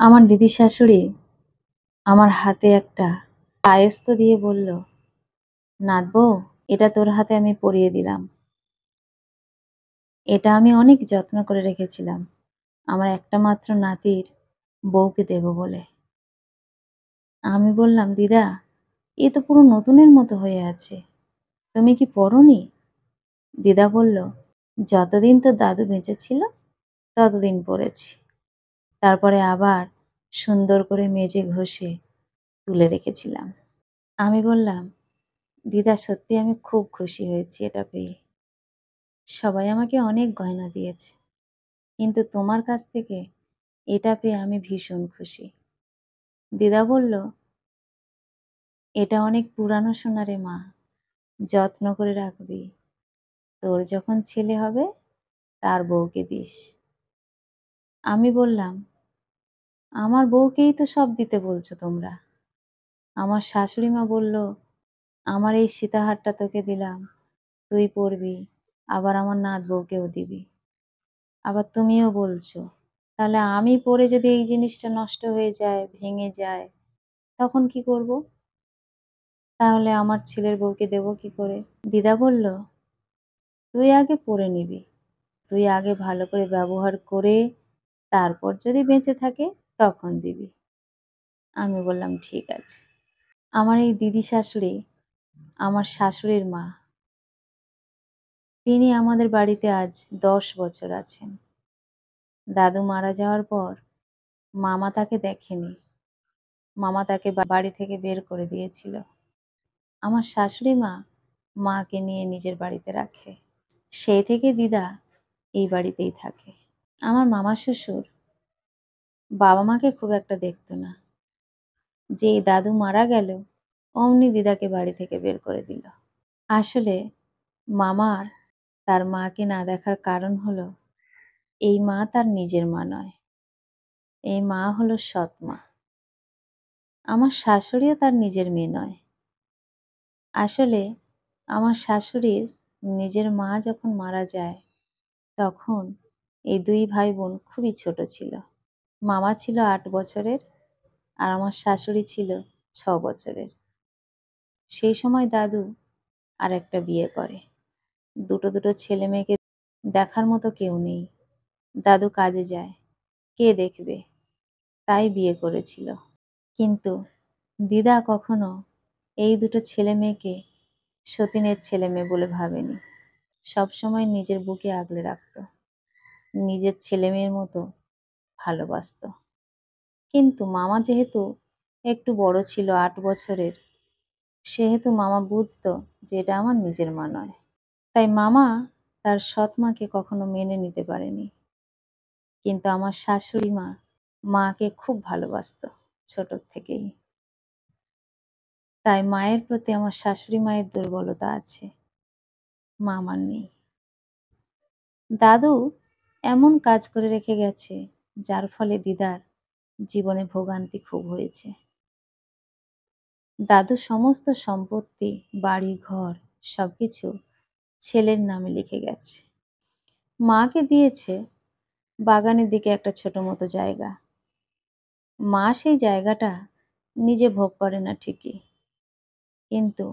আমার দিদির শাশুড়ি আমার হাতে একটা কায়স্থ দিয়ে বলল, নাতবউ, এটা তোর হাতে আমি পরিয়ে দিলাম। এটা আমি অনেক যত্ন করে রেখেছিলাম আমার একটা মাত্র নাতির বউকে দেব বলে। আমি বললাম, দিদা, এ তো পুরো নতুনের মতো হয়ে আছে, তুমি কি পরোনি? দিদা বলল, যতদিন তোর দাদু বেঁচে ছিল ততদিন পরেছি, তারপরে আবার সুন্দর করে মেজে ঘষে তুলে রেখেছিলাম। আমি বললাম, দিদা, সত্যি আমি খুব খুশি হয়েছি এটা পেয়ে। সবাই আমাকে অনেক গয়না দিয়েছে, কিন্তু তোমার কাছ থেকে এটা পেয়ে আমি ভীষণ খুশি। দিদা বলল, এটা অনেক পুরানো সোনা রে মা, যত্ন করে রাখবি, তোর যখন ছেলে হবে তার বউকে দিস। আমি বললাম, আমার বউকেই তো সব দিতে বলছো তোমরা। আমার শাশুড়ি মা বলল, আমার এই সীতাহারটা তোকে দিলাম, তুই পরবি, আবার আমার নাত বউকেও দিবি। আবার তুমিও বলছো, তাহলে আমি পরে যদি এই জিনিসটা নষ্ট হয়ে যায়, ভেঙে যায়, তখন কি করব? তাহলে আমার ছেলের বউকে দেবো কি করে? দিদা বলল, তুই আগে পরে নিবি, তুই আগে ভালো করে ব্যবহার করে তারপর যদি বেঁচে থাকে তখন দিবি। আমি বললাম, ঠিক আছে। আমার এই দিদি শাশুড়ি আমার শাশুড়ির মা, তিনি আমাদের বাড়িতে আজ 10 বছর আছেন। দাদু মারা যাওয়ার পর মামা তাকে দেখেনি, মামা তাকে বাড়ি থেকে বের করে দিয়েছিল। আমার শাশুড়ি মা মাকে নিয়ে নিজের বাড়িতে রাখে, সেই থেকে দিদা এই বাড়িতেই থাকে। আমার মামা শ্বশুর বাবা মাকে খুব একটা দেখতো না, যেই দাদু মারা গেল অমনি দিদাকে বাড়ি থেকে বের করে দিল। আসলে মামার তার মাকে না দেখার কারণ হলো, এই মা তার নিজের মা নয়, এই মা হলো সৎ মা। আমার শাশুড়িও তার নিজের মেয়ে নয়। আসলে আমার শাশুড়ির নিজের মা যখন মারা যায় তখন এই দুই ভাই বোন খুবই ছোট ছিল। মামা ছিল 8 বছরের আর আমার শাশুড়ি ছিল 6 বছরের। সেই সময় দাদু আর একটা বিয়ে করে। দুটো দুটো ছেলে মেয়েকে দেখার মতো কেউ নেই, দাদু কাজে যায়, কে দেখবে, তাই বিয়ে করেছিল। কিন্তু দিদা কখনো এই দুটো ছেলে মেয়েকে সতীনের ছেলে মেয়ে বলে ভাবেনি, সবসময় নিজের বুকে আগলে রাখতো, নিজের ছেলে মেয়ের মতো ভালোবাসতো। কিন্তু মামা যেহেতু একটু বড় ছিল, 8 বছরের, সেহেতু মামা বুঝতো যে এটা আমার নিজের মা নয়। তাই মামা তার সৎ মাকে কখনো মেনে নিতে পারেনি। কিন্তু আমার শাশুড়ি মা মাকে খুব ভালোবাসতো ছোট থেকেই। তাই মায়ের প্রতি আমার শাশুড়ি মায়ের দুর্বলতা আছে, মামার নেই। দাদু এমন কাজ করে রেখে গেছে যার ফলে দিদার জীবনে ভোগান্তি খুব হয়েছে। দাদু সমস্ত সম্পত্তি, বাড়ি ঘর সবকিছু ছেলের নামে লিখে গেছে। মাকে দিয়েছে বাগানের দিকে একটা ছোট মতো জায়গা। মা সেই জায়গাটা নিজে ভোগ করে না ঠিকই, কিন্তু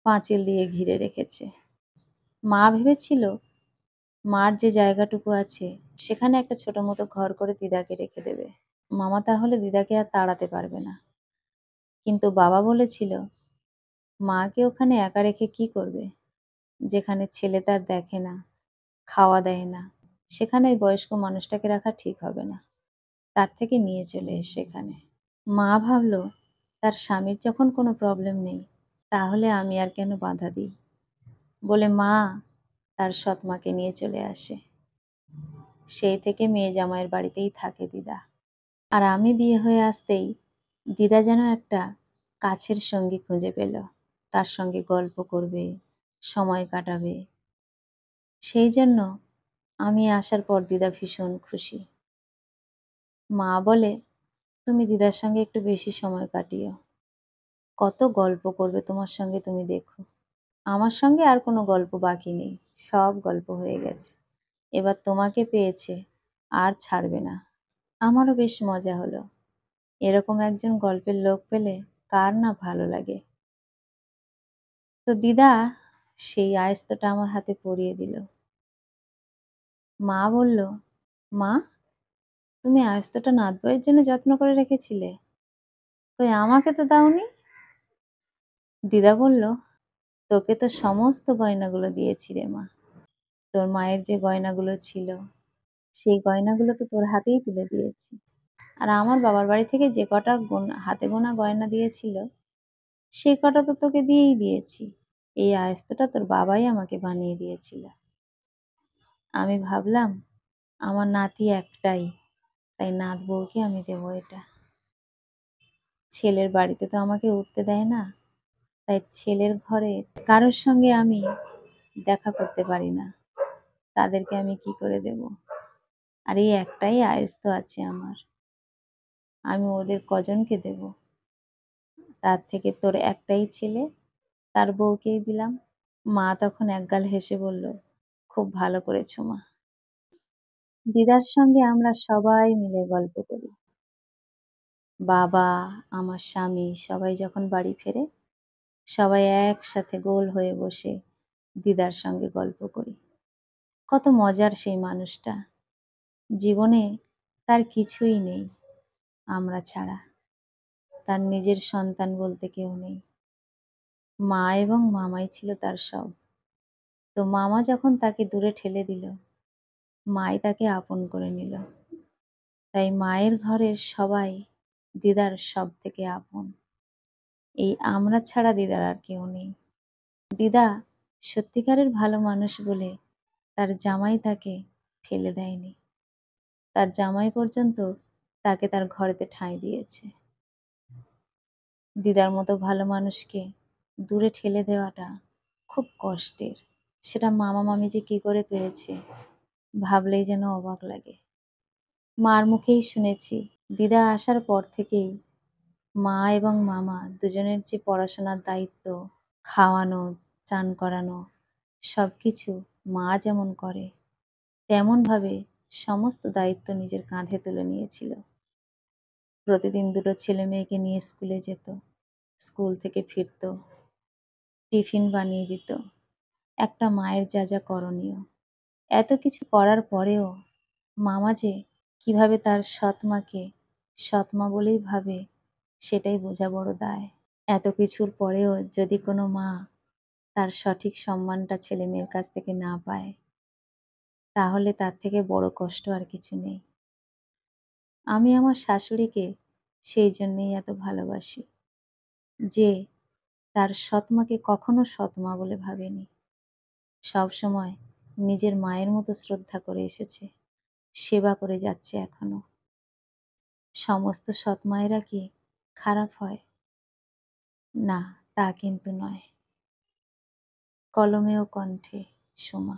পাঁচিল দিয়ে ঘিরে রেখেছে। মা ভেবেছিল মার যে জায়গাটুকু আছে সেখানে একটা ছোট মতো ঘর করে দিদাকে রেখে দেবে, মামা তাহলে দিদাকে আর তাড়াতে পারবে না। কিন্তু বাবা বলেছিল, মাকে ওখানে একা রেখে কি করবে, যেখানে ছেলে তার দেখে না, খাওয়া দেয় না, সেখানে ওই বয়স্ক মানুষটাকে রাখা ঠিক হবে না, তার থেকে নিয়ে চলে এসে এখানে। মা ভাবলো, তার স্বামীর যখন কোনো প্রবলেম নেই তাহলে আমি আর কেন বাধা দিই, বলে মা তার সৎ মাকে নিয়ে চলে আসে। সেই থেকে মেয়ে জামাইয়ের বাড়িতেই থাকে দিদা। আর আমি বিয়ে হয়ে আসতেই দিদা যেন একটা কাছের সঙ্গী খুঁজে পেল, তার সঙ্গে গল্প করবে, সময় কাটাবে। সেই জন্য আমি আসার পর দিদা ভীষণ খুশি। মা বলে, তুমি দিদার সঙ্গে একটু বেশি সময় কাটিও, কত গল্প করবে তোমার সঙ্গে, তুমি দেখো। আমার সঙ্গে আর কোনো গল্প বাকি নেই, সব গল্প হয়ে গেছে, এবার তোমাকে পেয়েছে, আর ছাড়বে না। আমারও বেশ মজা হলো। এরকম একজন গল্পের লোক পেলে কার না ভালো লাগে। তো দিদা সেই আয়েস্তটা আমার হাতে পরিয়ে দিল। মা বলল, মা, তুমি আয়েস্তটা নাত বউয়ের জন্য যত্ন করে রেখেছিলে, কই আমাকে তো দাওনি? দিদা বলল, তোকে তো সমস্ত গয়নাগুলো দিয়েছি রে মা। তোর মায়ের যে গয়নাগুলো ছিল সেই গয়নাগুলো তো তোর হাতেই তুলে দিয়েছি। আর আমার বাবার বাড়ি থেকে যে কটা হাতে গোনা গয়না দিয়েছিল সে কটা তো তোকে দিয়েই দিয়েছি। এই আয়েস্তটা তোর বাবাই আমাকে বানিয়ে দিয়েছিল। আমি ভাবলাম আমার নাতি একটাই, তাই নাত বউকে আমি দেবো এটা। ছেলের বাড়িতে তো আমাকে উঠতে দেয় না, তাই ছেলের ঘরে কারোর সঙ্গে আমি দেখা করতে পারি না, তাদেরকে আমি কি করে দেব? আর এই একটাই আয়েস্ত আছে আমার, আমি ওদের কজনকে দেব? তার থেকে তোর একটাই ছেলে, তার বউকেই দিলাম। মা তখন একগাল হেসে বলল, খুব ভালো করেছো মা। দিদার সঙ্গে আমরা সবাই মিলে গল্প করি। বাবা, আমার স্বামী সবাই যখন বাড়ি ফেরে সবাই একসাথে গোল হয়ে বসে দিদার সঙ্গে গল্প করি। কত মজার সেই মানুষটা। জীবনে তার কিছুই নেই আমরা ছাড়া। তার নিজের সন্তান বলতে কেউ নেই। মা এবং মামাই ছিল তার সব। তো মামা যখন তাকে দূরে ঠেলে দিল, মাই তাকে আপন করে নিল। তাই মায়ের ঘরের সবাই দিদার সব থেকে আপন। এই আমরা ছাড়া দিদার আর কেউ নেই। দিদা সত্যিকারের ভালো মানুষ বলে তার জামাই তাকে ফেলে দেয়নি। তার জামাই পর্যন্ত তাকে তার ঘরেতে ঠাঁই দিয়েছে। দিদার মতো ভালো মানুষকে দূরে ঠেলে দেওয়াটা খুব কষ্টের। সেটা মামা মামি যে কি করে পেরেছে ভাবলেই যেন অবাক লাগে। মার মুখেই শুনেছি দিদা আসার পর থেকেই মা এবং মামা দুজনের যে পড়াশোনার দায়িত্ব, খাওয়ানো, চান করানো সবকিছু মা যেমন করে তেমনভাবে সমস্ত দায়িত্ব নিজের কাঁধে তুলে নিয়েছিল। প্রতিদিন দুটো ছেলে মেয়েকে নিয়ে স্কুলে যেত, স্কুল থেকে ফিরত, টিফিন বানিয়ে দিত। একটা মায়ের যা যা করণীয়, এত কিছু করার পরেও মামা যে কিভাবে তার সৎ মাকে সৎ মা বলেই ভাবে সেটাই বোঝা বড় দায়। এত কিছুর পরেও যদি কোনো মা তার সঠিক সম্মানটা ছেলে মেয়ের কাছ থেকে না পায়, তাহলে তার থেকে বড় কষ্ট আর কিছু নেই। আমি আমার শাশুড়িকে সেই জন্যেই এত ভালোবাসি যে তার সৎ মাকে কখনো সৎ মা বলে ভাবেনি। সবসময় নিজের মায়ের মতো শ্রদ্ধা করে এসেছে, সেবা করে যাচ্ছে এখনো। সমস্ত সৎ মায়েরা কি খারাপ হয়? না, তা কিন্তু নয়। কলমে ও কণ্ঠে সোমা।